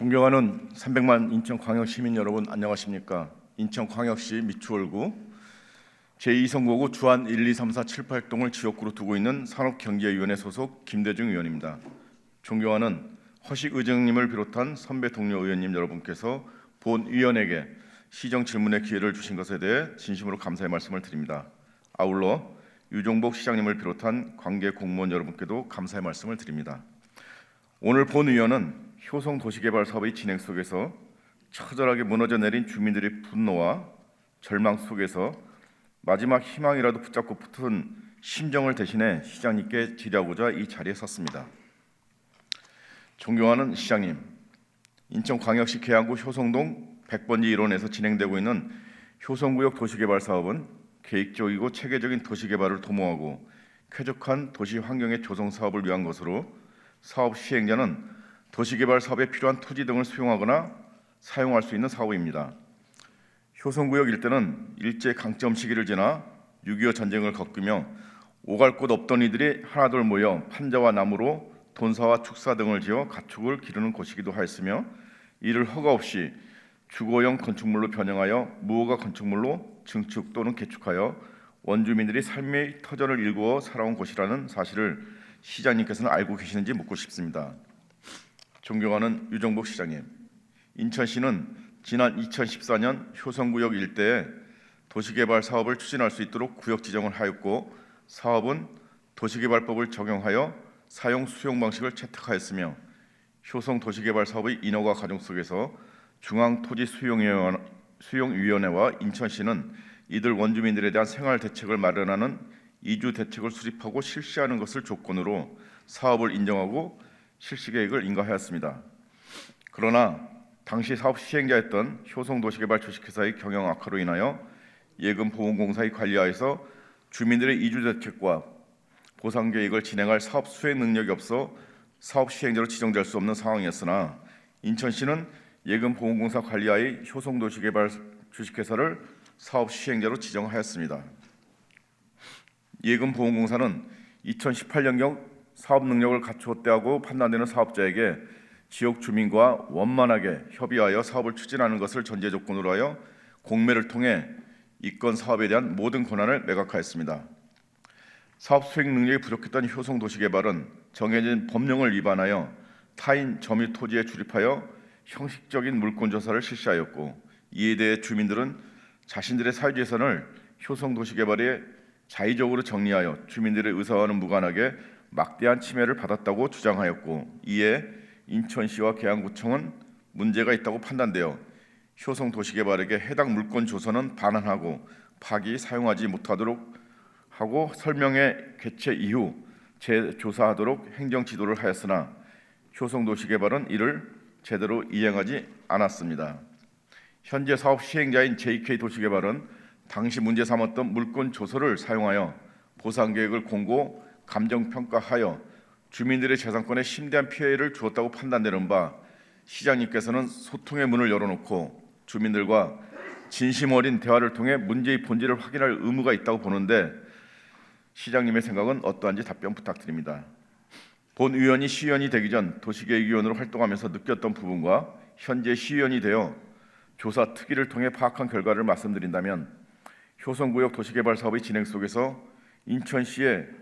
존경하는 300만 인천광역 시민 여러분, 안녕하십니까? 인천광역시 미추홀구 제2선거구 주안 1, 2, 3, 4, 7, 8동을 지역구로 두고 있는 산업경제위원회 소속 김대중 의원입니다. 존경하는 허식 의장님을 비롯한 선배 동료 의원님 여러분께서 본 위원에게 시정 질문의 기회를 주신 것에 대해 진심으로 감사의 말씀을 드립니다. 아울러 유종복 시장님을 비롯한 관계 공무원 여러분께도 감사의 말씀을 드립니다. 오늘 본 의원은 효성 도시개발 사업의 진행 속에서 처절하게 무너져 내린 주민들의 분노와 절망 속에서 마지막 희망이라도 붙잡고 붙은 심정을 대신해 시장님께 질의하고자 이 자리에 섰습니다. 존경하는 시장님, 인천광역시 계양구 효성동 100번지 1원에서 진행되고 있는 효성구역 도시개발 사업은 계획적이고 체계적인 도시개발을 도모하고 쾌적한 도시 환경의 조성 사업을 위한 것으로 사업 시행자는 도시개발 사업에 필요한 토지 등을 수용하거나 사용할 수 있는 사업입니다. 효성구역 일대는 일제 강점 시기를 지나 6.25 전쟁을 겪으며 오갈 곳 없던 이들이 하나둘 모여 판자와 나무로 돈사와 축사 등을 지어 가축을 기르는 곳이기도 하였으며 이를 허가 없이 주거용 건축물로 변형하여 무허가 건축물로 증축 또는 개축하여 원주민들이 삶의 터전을 일구어 살아온 곳이라는 사실을 시장님께서는 알고 계시는지 묻고 싶습니다. 존경하는 유종복 시장님, 인천시는 지난 2014년 효성구역 일대에 도시개발 사업을 추진할 수 있도록 구역 지정을 하였고 사업은 도시개발법을 적용하여 사용 수용 방식을 채택하였으며 효성 도시개발 사업의 인허가 과정 속에서 중앙토지수용위원회와 인천시는 이들 원주민들에 대한 생활 대책을 마련하는 이주 대책을 수립하고 실시하는 것을 조건으로 사업을 인정하고 실시 계획을 인가하였습니다. 그러나 당시 사업 시행자였던 효성도시개발 주식회사의 경영 악화로 인하여 예금보험공사의 관리하에서 주민들의 이주 대책과 보상 계획을 진행할 사업 수행 능력이 없어 사업 시행자로 지정될 수 없는 상황이었으나 인천시는 예금보험공사 관리하의 효성도시개발 주식회사를 사업 시행자로 지정하였습니다. 예금보험공사는 2018년경 사업 능력을 갖추었다고 판단되는 사업자에게 지역 주민과 원만하게 협의하여 사업을 추진하는 것을 전제 조건으로 하여 공매를 통해 이건 사업에 대한 모든 권한을 매각하였습니다. 사업 수행 능력이 부족했던 효성도시개발은 정해진 법령을 위반하여 타인 점유 토지에 출입하여 형식적인 물권조사를 실시하였고 이에 대해 주민들은 자신들의 사유재산을 효성도시개발에 자의적으로 정리하여 주민들의 의사와는 무관하게 막대한 침해를 받았다고 주장하였고 이에 인천시와 계양구청은 문제가 있다고 판단되어 효성도시개발에게 해당 물권 조서는 반환하고 파기 사용하지 못하도록 하고 설명회 개최 이후 재조사하도록 행정지도를 하였으나 효성도시개발은 이를 제대로 이행하지 않았습니다. 현재 사업 시행자인 JK도시개발은 당시 문제 삼았던 물권 조서를 사용하여 보상계획을 공고 감정평가하여 주민들의 재산권에 심대한 피해를 주었다고 판단되는 바 시장님께서는 소통의 문을 열어놓고 주민들과 진심 어린 대화를 통해 문제의 본질을 확인할 의무가 있다고 보는데 시장님의 생각은 어떠한지 답변 부탁드립니다. 본 의원이 시의원이 되기 전 도시계획위원으로 활동하면서 느꼈던 부분과 현재 시의원이 되어 조사 특위를 통해 파악한 결과를 말씀드린다면 효성구역 도시개발 사업의 진행 속에서 인천시의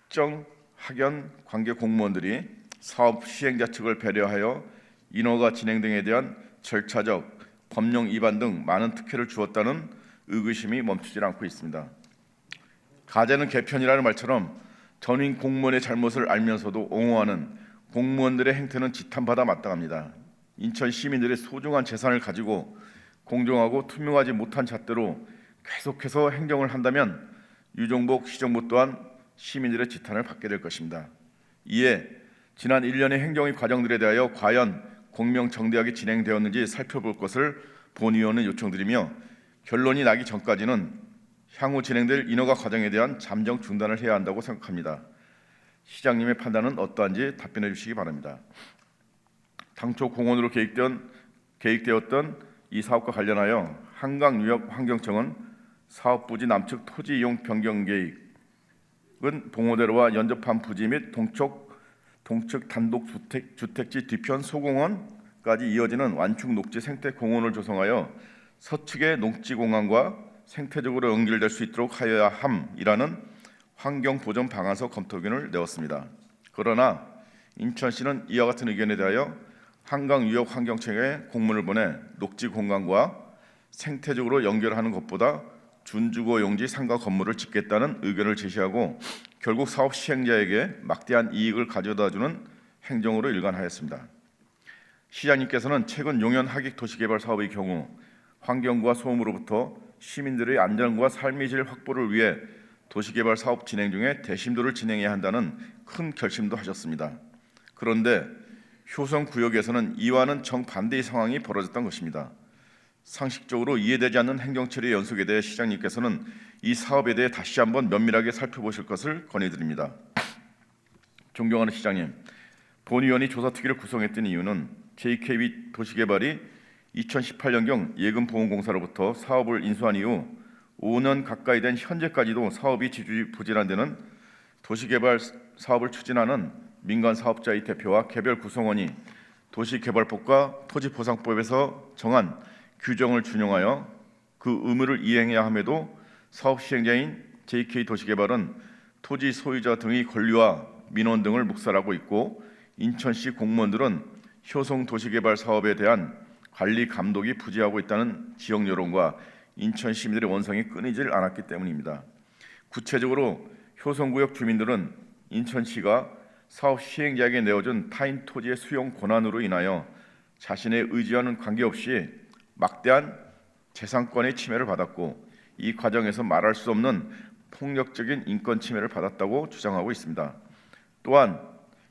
특정 학연 관계 공무원들이 사업 시행자 측을 배려하여 인허가 진행 등에 대한 절차적 법령 위반 등 많은 특혜를 주었다는 의구심이 멈추지 않고 있습니다. 가재는 개편이라는 말처럼 전임 공무원의 잘못을 알면서도 옹호하는 공무원들의 행태는 지탄받아 마땅합니다. 인천 시민들의 소중한 재산을 가지고 공정하고 투명하지 못한 잣대로 계속해서 행정을 한다면 유종복 시정부 또한 시민들의 지탄을 받게 될 것입니다. 이에 지난 1년의 행정의 과정들에 대하여 과연 공명정대하게 진행되었는지 살펴볼 것을 본 의원은 요청드리며 결론이 나기 전까지는 향후 진행될 인허가 과정에 대한 잠정 중단을 해야 한다고 생각합니다. 시장님의 판단은 어떠한지 답변해 주시기 바랍니다. 당초 공원으로 계획되었던 이 사업과 관련하여 한강유역환경청은 사업 부지 남측 토지 이용 변경 계획 은 봉오대로와 연접한 부지 및 동측 단독 주택지 뒤편 소공원 까지 이어지는 완충 녹지 생태 공원을 조성하여 서측의 녹지 공간과 생태적으로 연결될 수 있도록 하여야 함이라는 환경 보전 방안서 검토견을 내었습니다. 그러나 인천시는 이와 같은 의견에 대하여 한강유역 환경청에 공문을 보내 녹지 공간과 생태적으로 연결하는 것보다 준주거 용지 상가 건물을 짓겠다는 의견을 제시하고 결국 사업 시행자에게 막대한 이익을 가져다주는 행정으로 일관하였습니다. 시장님께서는 최근 용현 하객 도시개발 사업의 경우 환경과 소음으로부터 시민들의 안전과 삶의 질 확보를 위해 도시개발 사업 진행 중에 대심도를 진행해야 한다는 큰 결심도 하셨습니다. 그런데 효성구역에서는 이와는 정반대의 상황이 벌어졌던 것입니다. 상식적으로 이해되지 않는 행정처리의 연속에 대해 시장님께서는 이 사업에 대해 다시 한번 면밀하게 살펴보실 것을 건의드립니다. 존경하는 시장님, 본위원이 조사특위를 구성했던 이유는 JK 도시개발이 2018년경 예금보험공사로부터 사업을 인수한 이후 5년 가까이 된 현재까지도 사업이 지지부진한 데는 도시개발 사업을 추진하는 민간 사업자의 대표와 개별 구성원이 도시개발법과 토지보상법에서 정한 규정을 준용하여 그 의무를 이행해야 함에도 사업 시행자인 JK 도시개발은 토지 소유자 등의 권리와 민원 등을 묵살하고 있고 인천시 공무원들은 효성 도시개발 사업에 대한 관리 감독이 부재하고 있다는 지역 여론과 인천 시민들의 원성이 끊이질 않았기 때문입니다. 구체적으로 효성구역 주민들은 인천시가 사업 시행자에게 내어준 타인 토지의 수용 권한으로 인하여 자신의 의지와는 관계없이 막대한 재산권의 침해를 받았고 이 과정에서 말할 수 없는 폭력적인 인권 침해를 받았다고 주장하고 있습니다. 또한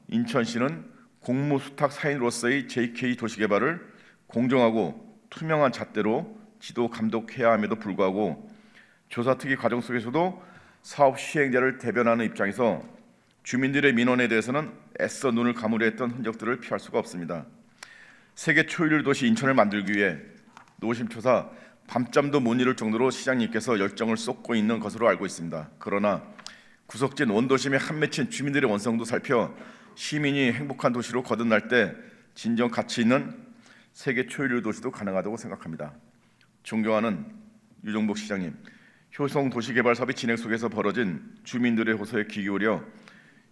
인천시는 공무수탁 사인으로서의 JK 도시개발을 공정하고 투명한 잣대로 지도 감독해야 함에도 불구하고 조사특위 과정 속에서도 사업 시행자를 대변하는 입장에서 주민들의 민원에 대해서는 애써 눈을 감으려 했던 흔적들을 피할 수가 없습니다. 세계 초일류 도시 인천을 만들기 위해 노심초사 밤잠도 못 이룰 정도로 시장님께서 열정을 쏟고 있는 것으로 알고 있습니다. 그러나 구석진 원도심에 한 맺힌 주민들의 원성도 살펴 시민이 행복한 도시로 거듭날 때 진정 가치 있는 세계 초일류 도시도 가능하다고 생각합니다. 존경하는 유정복 시장님, 효성 도시개발 사업의 진행 속에서 벌어진 주민들의 호소에 귀 기울여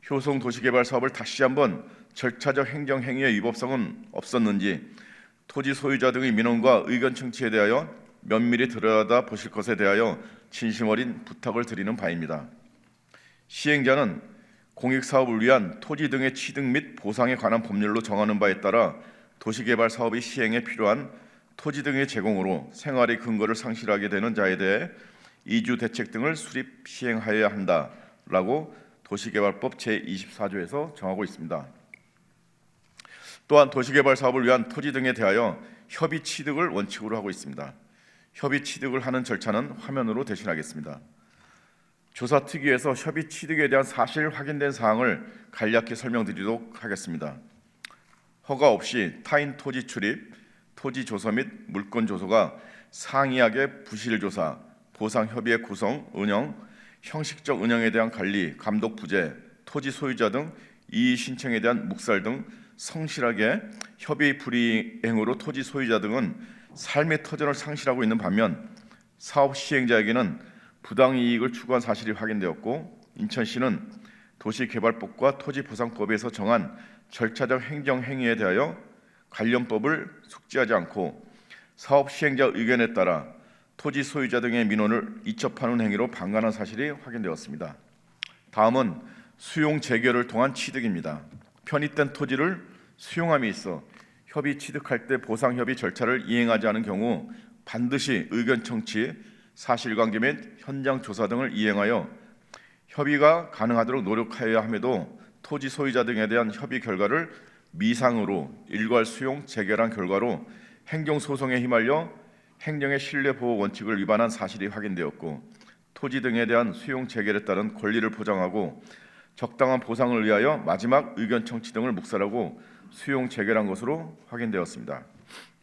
효성 도시개발 사업을 다시 한번 절차적 행정 행위의 위법성은 없었는지 토지 소유자 등의 민원과 의견 청취에 대하여 면밀히 들여다 보실 것에 대하여 진심 어린 부탁을 드리는 바입니다. 시행자는 공익사업을 위한 토지 등의 취득 및 보상에 관한 법률로 정하는 바에 따라 도시개발 사업의 시행에 필요한 토지 등의 제공으로 생활의 근거를 상실하게 되는 자에 대해 이주 대책 등을 수립 시행하여야 한다라고 도시개발법 제24조에서 정하고 있습니다. 또한 도시개발 사업을 위한 토지 등에 대하여 협의 취득을 원칙으로 하고 있습니다. 협의 취득을 하는 절차는 화면으로 대신하겠습니다. 조사특위에서 협의 취득에 대한 사실 확인된 사항을 간략히 설명드리도록 하겠습니다. 허가 없이 타인 토지 출입, 토지 조서 및 물권 조서가 상이하게 부실 조사, 보상 협의의 구성, 운영, 형식적 운영에 대한 관리, 감독 부재, 토지 소유자 등 이의 신청에 대한 묵살 등 성실하게 협의 불이행으로 토지 소유자 등은 삶의 터전을 상실하고 있는 반면 사업 시행자에게는 부당 이익을 추구한 사실이 확인되었고 인천시는 도시개발법과 토지보상법에서 정한 절차적 행정 행위에 대하여 관련법을 숙지하지 않고 사업 시행자 의견에 따라 토지 소유자 등의 민원을 이첩하는 행위로 방관한 사실이 확인되었습니다. 다음은 수용 재결을 통한 취득입니다. 편입된 토지를 수용함에 있어 협의 취득할 때 보상 협의 절차를 이행하지 않은 경우 반드시 의견 청취, 사실관계 및 현장 조사 등을 이행하여 협의가 가능하도록 노력하여야 함에도 토지 소유자 등에 대한 협의 결과를 미상으로 일괄 수용 재결한 결과로 행정소송에 휘말려 행정의 신뢰보호 원칙을 위반한 사실이 확인되었고 토지 등에 대한 수용 재결에 따른 권리를 보장하고 적당한 보상을 위하여 마지막 의견 청취 등을 묵살하고 수용 재결한 것으로 확인되었습니다.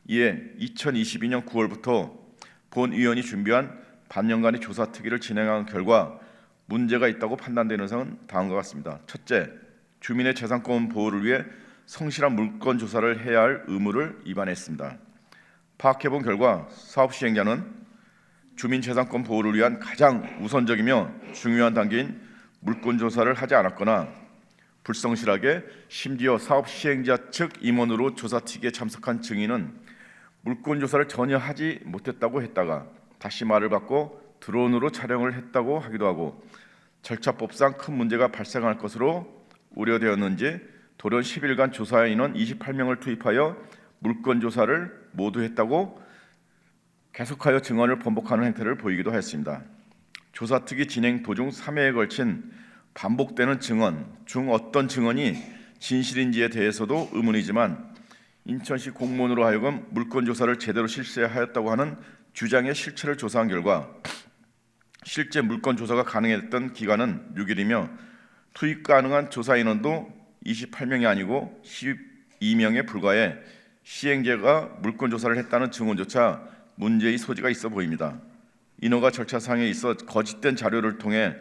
이에 2022년 9월부터 본 위원이 준비한 반년간의 조사 특위를 진행한 결과 문제가 있다고 판단되는 사항은 다음과 같습니다. 첫째, 주민의 재산권 보호를 위해 성실한 물권 조사를 해야 할 의무를 위반했습니다. 파악해본 결과 사업 시행자는 주민재산권 보호를 위한 가장 우선적이며 중요한 단계인 물권 조사를 하지 않았거나 불성실하게 심지어 사업 시행자 측 임원으로 조사특위에 참석한 증인은 물권 조사를 전혀 하지 못했다고 했다가 다시 말을 바꿔 드론으로 촬영을 했다고 하기도 하고 절차법상 큰 문제가 발생할 것으로 우려되었는지 돌연 10일간 조사 인원 28명을 투입하여 물권 조사를 모두 했다고 계속하여 증언을 번복하는 행태를 보이기도 했습니다. 조사특위 진행 도중 3회에 걸친 반복되는 증언 중 어떤 증언이 진실인지에 대해서도 의문이지만 인천시 공무원으로 하여금 물권 조사를 제대로 실시하였다고 하는 주장의 실체를 조사한 결과 실제 물권 조사가 가능했던 기간은 6일이며 투입 가능한 조사 인원도 28명이 아니고 12명에 불과해 시행자가 물권 조사를 했다는 증언조차 문제의 소지가 있어 보입니다. 인허가 절차상에 있어 거짓된 자료를 통해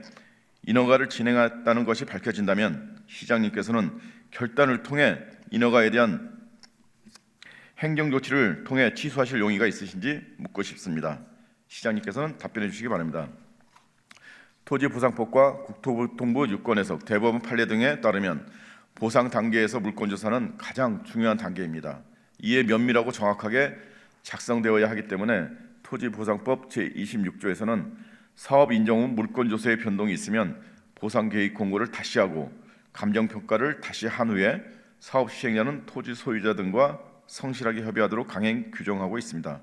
인허가를 진행했다는 것이 밝혀진다면 시장님께서는 결단을 통해 인허가에 대한 행정조치를 통해 취소하실 용의가 있으신지 묻고 싶습니다. 시장님께서는 답변해 주시기 바랍니다. 토지보상법과 국토교통부 유권해석, 대법원 판례 등에 따르면 보상 단계에서 물권조사는 가장 중요한 단계입니다. 이에 면밀하고 정확하게 작성되어야 하기 때문에 토지보상법 제26조에서는 사업 인정 후 물권조사의 변동이 있으면 보상계획 공고를 다시 하고 감정평가를 다시 한 후에 사업 시행자는 토지 소유자 등과 성실하게 협의하도록 강행 규정하고 있습니다.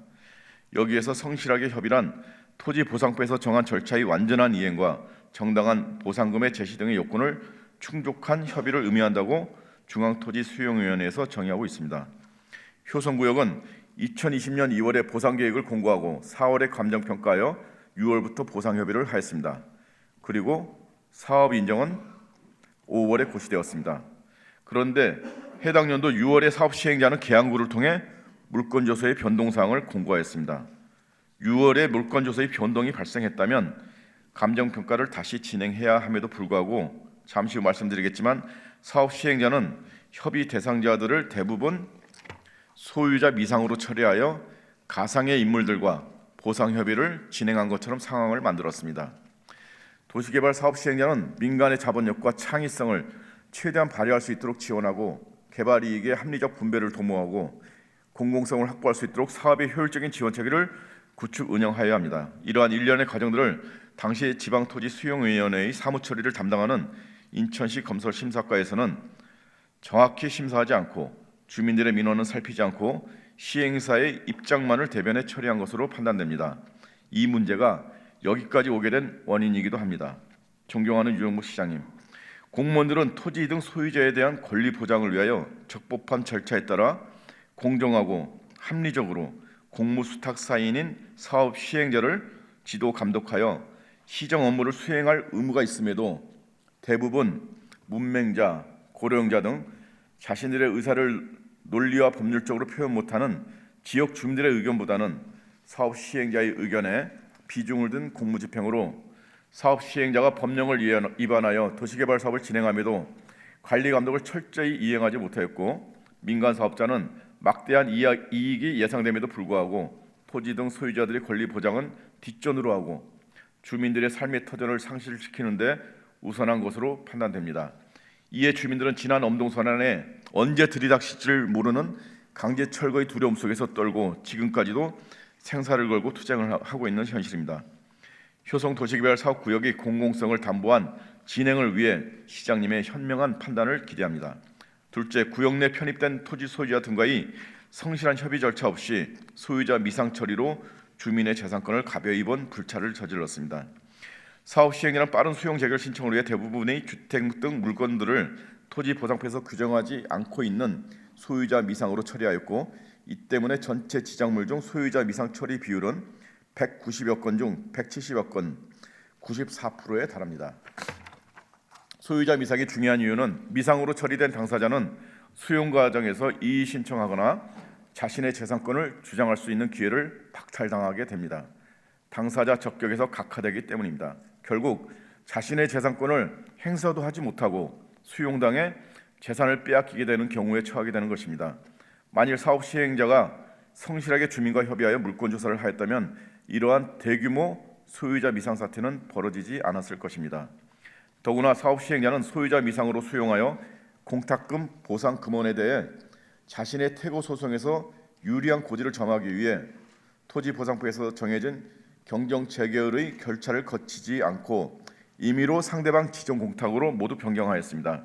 여기에서 성실하게 협의란 토지보상법에서 정한 절차의 완전한 이행과 정당한 보상금의 제시 등의 요건을 충족한 협의를 의미한다고 중앙토지수용위원회에서 정의하고 있습니다. 효성구역은 2020년 2월에 보상계획을 공고하고 4월에 감정평가하여 6월부터 보상협의를 하였습니다. 그리고 사업 인정은 5월에 고시되었습니다. 그런데 해당 연도 6월에 사업 시행자는 계약구를 통해 물권조서의 변동사항을 공고하였습니다. 6월에 물권조서의 변동이 발생했다면 감정평가를 다시 진행해야 함에도 불구하고 잠시 후 말씀드리겠지만 사업 시행자는 협의 대상자들을 대부분 소유자 미상으로 처리하여 가상의 인물들과 보상 협의를 진행한 것처럼 상황을 만들었습니다. 도시개발 사업 시행자는 민간의 자본력과 창의성을 최대한 발휘할 수 있도록 지원하고 개발 이익의 합리적 분배를 도모하고 공공성을 확보할 수 있도록 사업의 효율적인 지원 체계를 구축 운영하여야 합니다. 이러한 일련의 과정들을 당시 지방토지수용위원회의 사무처리를 담당하는 인천시 건설심사과에서는 정확히 심사하지 않고 주민들의 민원은 살피지 않고 시행사의 입장만을 대변해 처리한 것으로 판단됩니다. 이 문제가 여기까지 오게 된 원인이기도 합니다. 존경하는 유영무 시장님, 공무원들은 토지 등 소유자에 대한 권리 보장을 위하여 적법한 절차에 따라 공정하고 합리적으로 공무수탁 사인인 사업 시행자를 지도 감독하여 시정 업무를 수행할 의무가 있음에도 대부분 문맹자, 고령자 등 자신들의 의사를 논리와 법률적으로 표현 못하는 지역 주민들의 의견보다는 사업 시행자의 의견에 비중을 둔 공무집행으로 사업 시행자가 법령을 위반하여 도시개발 사업을 진행함에도 관리 감독을 철저히 이행하지 못하였고 민간 사업자는 막대한 이익이 예상됨에도 불구하고 토지 등 소유자들의 권리 보장은 뒷전으로 하고 주민들의 삶의 터전을 상실시키는 데 우선한 것으로 판단됩니다. 이에 주민들은 지난 엄동선언에 언제 들이닥칠지를 모르는 강제 철거의 두려움 속에서 떨고 지금까지도 생사를 걸고 투쟁을 하고 있는 현실입니다. 효성 도시개발 사업구역의 공공성을 담보한 진행을 위해 시장님의 현명한 판단을 기대합니다. 둘째, 구역 내 편입된 토지 소유자 등과의 성실한 협의 절차 없이 소유자 미상 처리로 주민의 재산권을 가벼이 본 불찰을 저질렀습니다. 사업 시행자는 빠른 수용 재결 신청을 위해 대부분의 주택 등 물건들을 토지보상법에서 규정하지 않고 있는 소유자 미상으로 처리하였고 이 때문에 전체 지작물 중 소유자 미상 처리 비율은 190여 건 중 170여 건 94%에 달합니다. 소유자 미상이 중요한 이유는 미상으로 처리된 당사자는 수용 과정에서 이의 신청하거나 자신의 재산권을 주장할 수 있는 기회를 박탈당하게 됩니다. 당사자 적격에서 각하되기 때문입니다. 결국 자신의 재산권을 행사도 하지 못하고 수용당해 재산을 빼앗기게 되는 경우에 처하게 되는 것입니다. 만일 사업 시행자가 성실하게 주민과 협의하여 물권 조사를 하였다면 이러한 대규모 소유자 미상 사태는 벌어지지 않았을 것입니다. 더구나 사업 시행자는 소유자 미상으로 수용하여 공탁금 보상 금원에 대해 자신의 퇴거 소송에서 유리한 고지를 점하기 위해 토지보상법에서 정해진 경정 재결의 절차를 거치지 않고 임의로 상대방 지정 공탁으로 모두 변경하였습니다.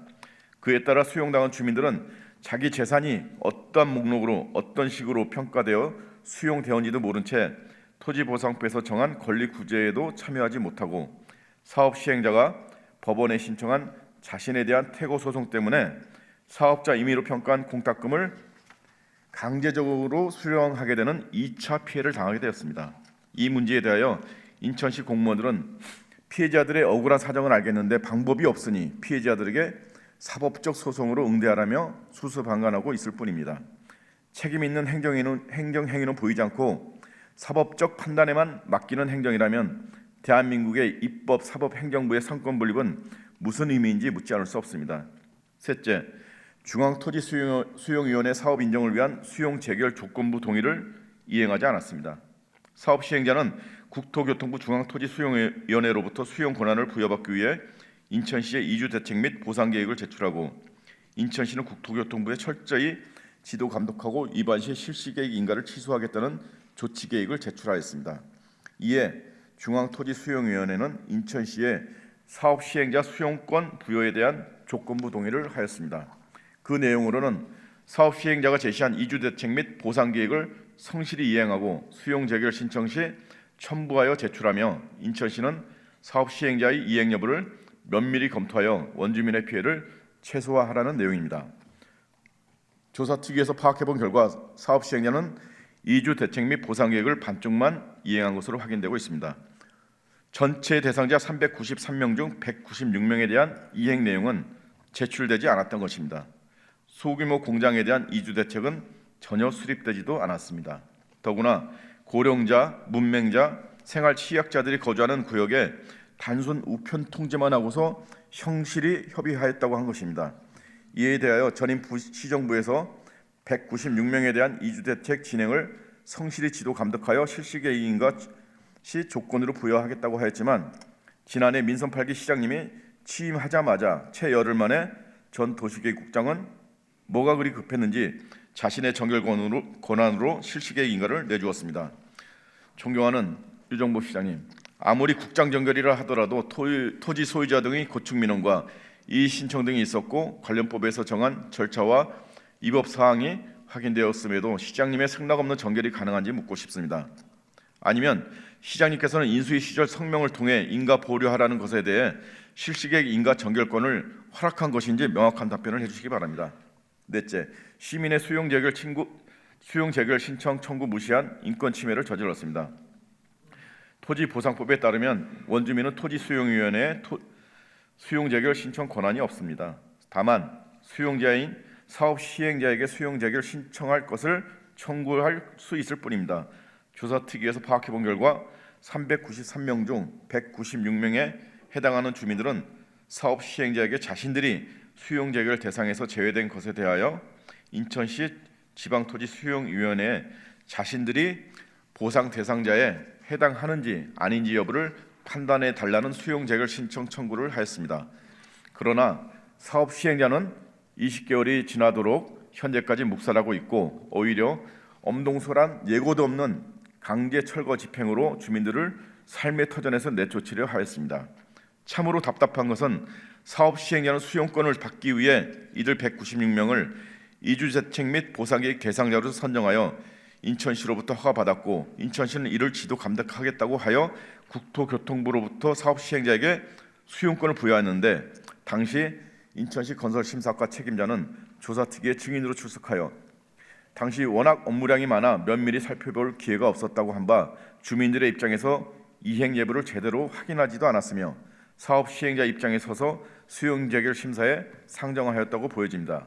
그에 따라 수용당한 주민들은 자기 재산이 어떠한 목록으로 어떤 식으로 평가되어 수용되었는지도 모른 채 토지보상법에서 정한 권리구제에도 참여하지 못하고 사업 시행자가 법원에 신청한 자신에 대한 퇴거 소송 때문에 사업자 임의로 평가한 공탁금을 강제적으로 수령하게 되는 2차 피해를 당하게 되었습니다. 이 문제에 대하여 인천시 공무원들은 피해자들의 억울한 사정을 알겠는데 방법이 없으니 피해자들에게 사법적 소송으로 응대하라며 수수방관하고 있을 뿐입니다. 책임 있는 행정행위는 보이지 않고 사법적 판단에만 맡기는 행정이라면 대한민국의 입법, 사법, 행정부의 상권 분립은 무슨 의미인지 묻지 않을 수 없습니다. 셋째, 중앙토지수용위원회 사업 인정을 위한 수용 재결 조건부 동의를 이행하지 않았습니다. 사업 시행자는 국토교통부 중앙토지수용위원회로부터 수용 권한을 부여받기 위해 인천시에 이주 대책 및 보상 계획을 제출하고 인천시는 국토교통부에 철저히 지도 감독하고 위반 시 실시계획 인가를 취소하겠다는 조치 계획을 제출하였습니다. 이에 중앙토지수용위원회는 인천시에 사업 시행자 수용권 부여에 대한 조건부 동의를 하였습니다. 그 내용으로는 사업 시행자가 제시한 이주 대책 및 보상 계획을 성실히 이행하고 수용 재결 신청 시 첨부하여 제출하며 인천시는 사업 시행자의 이행 여부를 면밀히 검토하여 원주민의 피해를 최소화하라는 내용입니다. 조사특위에서 파악해본 결과 사업 시행자는 이주 대책 및 보상 계획을 반쪽만 이행한 것으로 확인되고 있습니다. 전체 대상자 393명 중 196명에 대한 이행 내용은 제출되지 않았던 것입니다. 소규모 공장에 대한 이주 대책은 전혀 수립되지도 않았습니다. 더구나 고령자, 문맹자, 생활 취약자들이 거주하는 구역에 단순 우편 통지만 하고서 형실히 협의하였다고 한 것입니다. 이에 대하여 전임 시정부에서 196명에 대한 이주대책 진행을 성실히 지도 감독하여 실시계획 인가 시 조건으로 부여하겠다고 하였지만 지난해 민선 8기 시장님이 취임하자마자 채 열흘 만에 전 도시계획국장은 뭐가 그리 급했는지 자신의 정결 권한으로 실시계획 인가를 내주었습니다. 존경하는 유정보 시장님, 아무리 국장 정결이라 하더라도 토지 소유자 등의 고충 민원과 이의 신청 등이 있었고 관련법에서 정한 절차와 위법 사항이 확인되었음에도 시장님의 승낙없는 정결이 가능한지 묻고 싶습니다. 아니면 시장님께서는 인수위 시절 성명을 통해 인가 보류하라는 것에 대해 실시계획 인가 정결권을 허락한 것인지 명확한 답변을 해주시기 바랍니다. 넷째, 시민의 수용 재결 신청 청구 무시한 인권 침해를 저질렀습니다. 토지보상법에 따르면 원주민은 토지수용위원회에 수용 재결 신청 권한이 없습니다. 다만 수용자인 사업 시행자에게 수용 재결 신청할 것을 청구할 수 있을 뿐입니다. 조사특위에서 파악해본 결과 393명 중 196명에 해당하는 주민들은 사업 시행자에게 자신들이 수용 재결 대상에서 제외된 것에 대하여 인천시 지방토지수용위원회에 자신들이 보상 대상자에 해당하는지 아닌지 여부를 판단해 달라는 수용 재결 신청 청구를 하였습니다. 그러나 사업 시행자는 20개월이 지나도록 현재까지 묵살하고 있고 오히려 엄동설한 예고도 없는 강제 철거 집행으로 주민들을 삶의 터전에서 내쫓으려 하였습니다. 참으로 답답한 것은 사업 시행자는 수용권을 받기 위해 이들 196명을 이주대책 및 보상계획 대상자로 선정하여 인천시로부터 허가받았고 인천시는 이를 지도 감독하겠다고 하여 국토교통부로부터 사업 시행자에게 수용권을 부여했는데 당시 인천시 건설심사과 책임자는 조사특위의 증인으로 출석하여 당시 워낙 업무량이 많아 면밀히 살펴볼 기회가 없었다고 한 바 주민들의 입장에서 이행 여부를 제대로 확인하지도 않았으며 사업 시행자 입장에 서서 수용 재결 심사에 상정하였다고 보여집니다.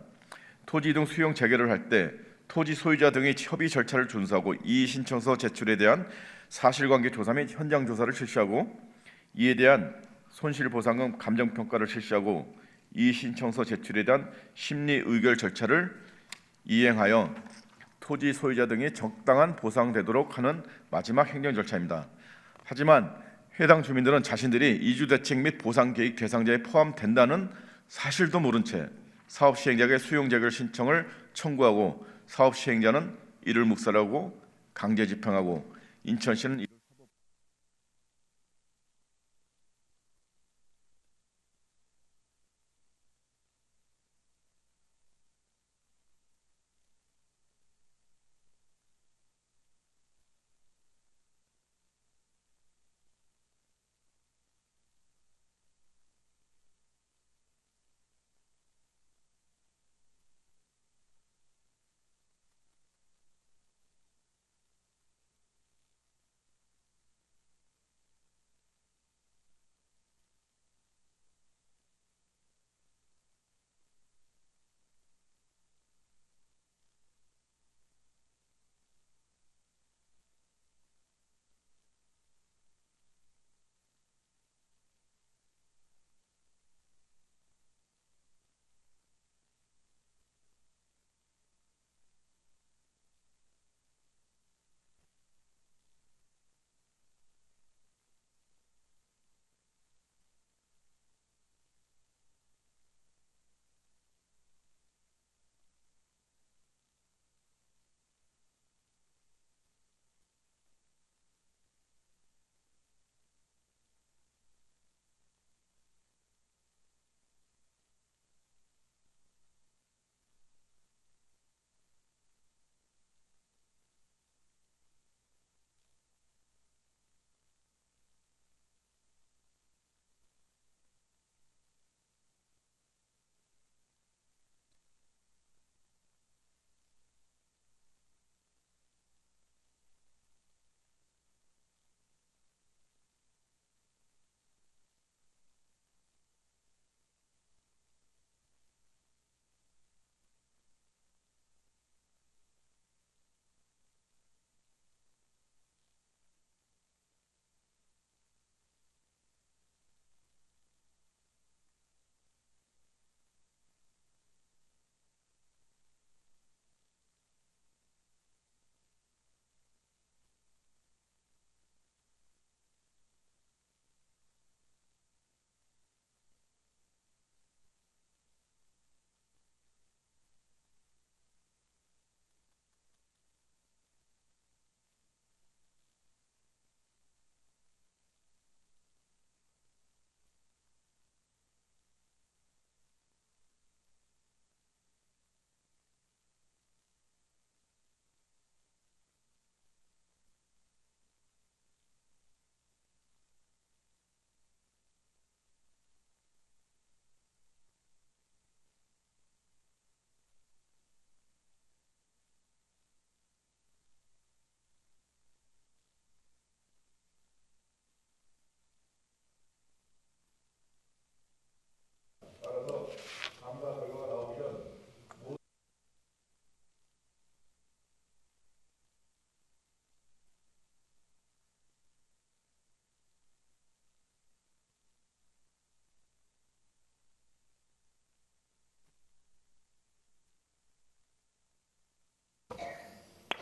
토지 등 수용 재결을 할 때 토지 소유자 등의 협의 절차를 준수하고 이의 신청서 제출에 대한 사실관계 조사 및 현장 조사를 실시하고 이에 대한 손실보상금 감정평가를 실시하고 이의 신청서 제출에 대한 심리 의결 절차를 이행하여 토지 소유자 등이 적당한 보상되도록 하는 마지막 행정 절차입니다. 하지만 해당 주민들은 자신들이 이주 대책 및 보상 계획 대상자에 포함된다는 사실도 모른 채 사업 시행자에게 수용 재결 신청을 청구하고 사업 시행자는 이를 묵살하고 강제 집행하고 인천시는